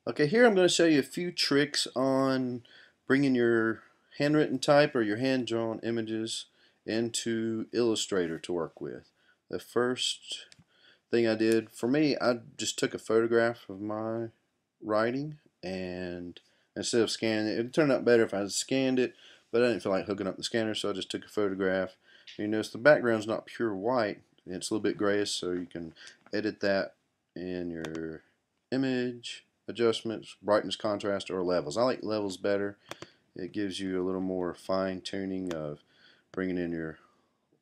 Okay, here I'm going to show you a few tricks on bringing your handwritten type or your hand-drawn images into Illustrator to work with. The first thing I did, for me, I just took a photograph of my writing, and instead of scanning it, it turned out better if I had scanned it, but I didn't feel like hooking up the scanner, so I just took a photograph. You notice the background's not pure white, it's a little bit grayish, so you can edit that in your image adjustments, brightness, contrast, or levels. I like levels better. It gives you a little more fine tuning of bringing in your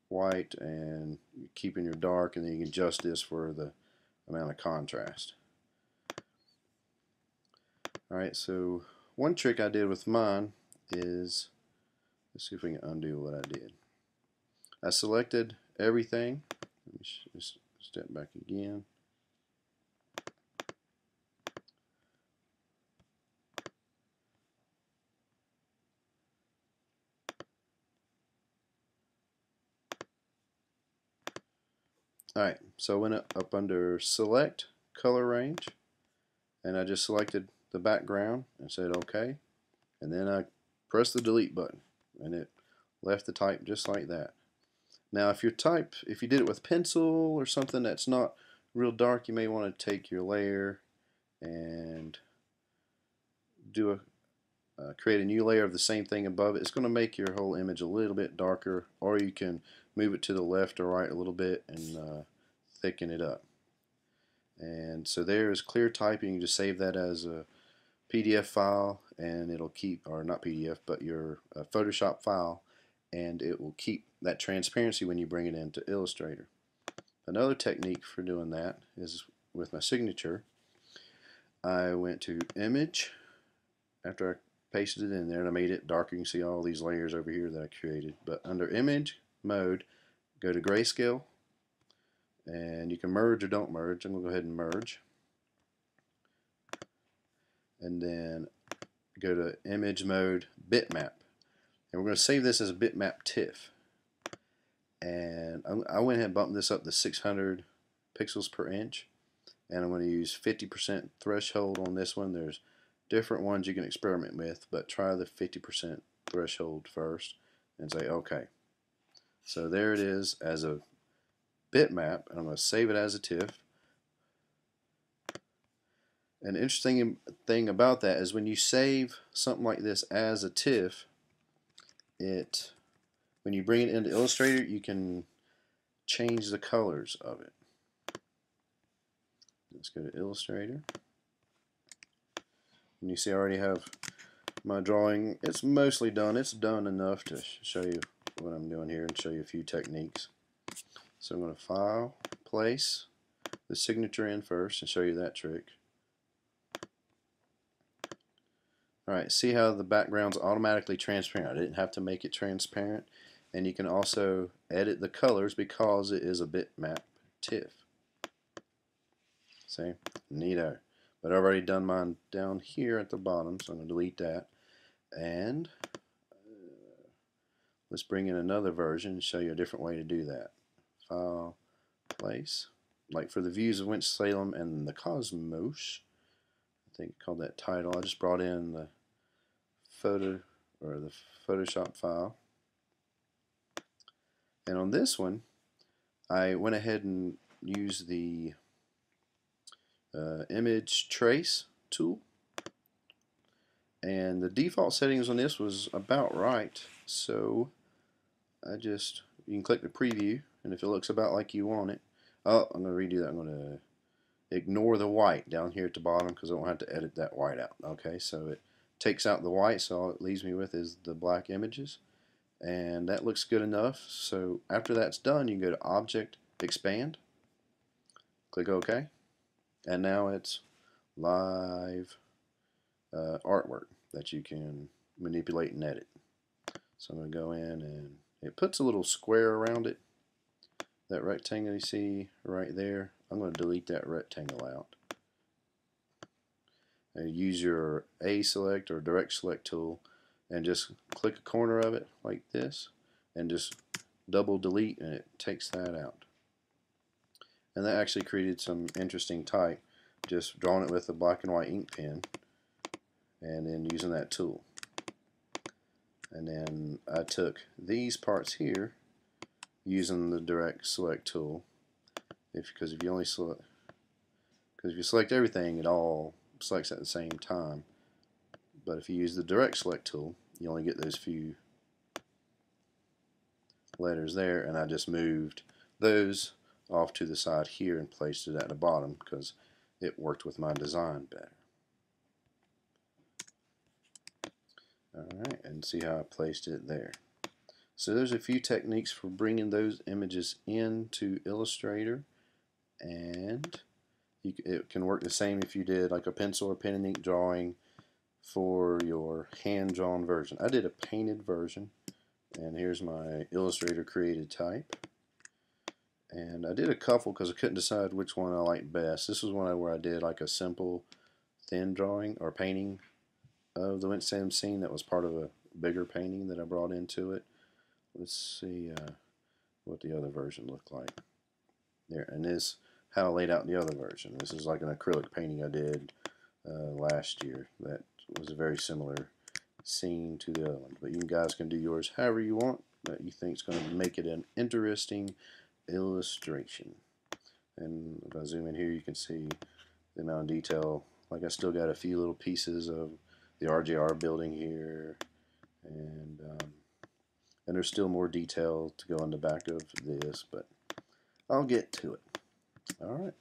white and keeping your dark, and then you can adjust this for the amount of contrast. Alright, so one trick I did with mine is, let's see if we can undo what I did. I selected everything. Let me just step back again. Alright, so I went up under Select, Color Range, and I just selected the background and said OK, and then I pressed the delete button, and it left the type just like that. Now if you did it with pencil or something that's not real dark, you may want to take your layer and create a new layer of the same thing above it. It's going to make your whole image a little bit darker, or you can move it to the left or right a little bit and thicken it up. And so there is clear typing. You just save that as a PDF file, and it'll keep, or not PDF, but your Photoshop file, and it will keep that transparency when you bring it into Illustrator. Another technique for doing that is with my signature. I went to Image after I pasted it in there, and I made it darker. You can see all these layers over here that I created. But under Image Mode, go to Grayscale, and you can merge or don't merge. I'm going to go ahead and merge. And then go to Image Mode, Bitmap. And we're going to save this as a bitmap TIFF. And I went ahead and bumped this up to 600 pixels per inch. And I'm going to use 50% threshold on this one. There's different ones you can experiment with, but try the 50% threshold first and say OK. So there it is as a bitmap, and I'm going to save it as a TIFF. An interesting thing about that is when you save something like this as a TIFF, when you bring it into Illustrator, you can change the colors of it. Let's go to Illustrator. And you see I already have my drawing. It's mostly done. It's done enough to show you what I'm doing here and show you a few techniques. So I'm going to File, Place the signature in first and show you that trick. Alright, see how the background's automatically transparent. I didn't have to make it transparent. And you can also edit the colors because it is a bitmap TIFF. See? Neato. But I've already done mine down here at the bottom, so I'm going to delete that. And let's bring in another version and show you a different way to do that. File, Place. Like for the views of Winston-Salem and the Cosmos, I think I called that title. I just brought in the the Photoshop file. And on this one, I went ahead and used the image trace tool, and the default settings on this was about right, so you can click the preview, and if it looks about like you want it, I'm going to redo that. I'm going to ignore the white down here at the bottom because I don't have to edit that white out. Okay, so it takes out the white, so all it leaves me with is the black images, and that looks good enough. So after that's done, you can go to Object, Expand, click OK, and now it's live artwork that you can manipulate and edit. So I'm going to go in, and it puts a little square around it. That rectangle you see right there, I'm going to delete that rectangle out. And use your A select or direct select tool and just click a corner of it like this and just double delete, and it takes that out. And that actually created some interesting type. just drawing it with a black and white ink pen and then using that tool. And then I took these parts here using the direct select tool, because if you select everything, it all selects at the same time. But if you use the direct select tool, you only get those few letters there, and I just moved those off to the side here and placed it at the bottom because it worked with my design better. Alright, and see how I placed it there. So there's a few techniques for bringing those images into Illustrator, and it can work the same if you did like a pencil or pen and ink drawing for your hand-drawn version. I did a painted version, and here's my Illustrator created type. And I did a couple because I couldn't decide which one I liked best. This was one where I did like a simple thin drawing or painting of the Winston scene that was part of a bigger painting that I brought into it. Let's see what the other version looked like. There, and this how I laid out the other version. This is like an acrylic painting I did last year that was a very similar scene to the other one. But you guys can do yours however you want that you think is going to make it an interesting illustration. And if I zoom in here, you can see the amount of detail. Like, I still got a few little pieces of the RJR building here, and there's still more detail to go on the back of this, but I'll get to it. Alright.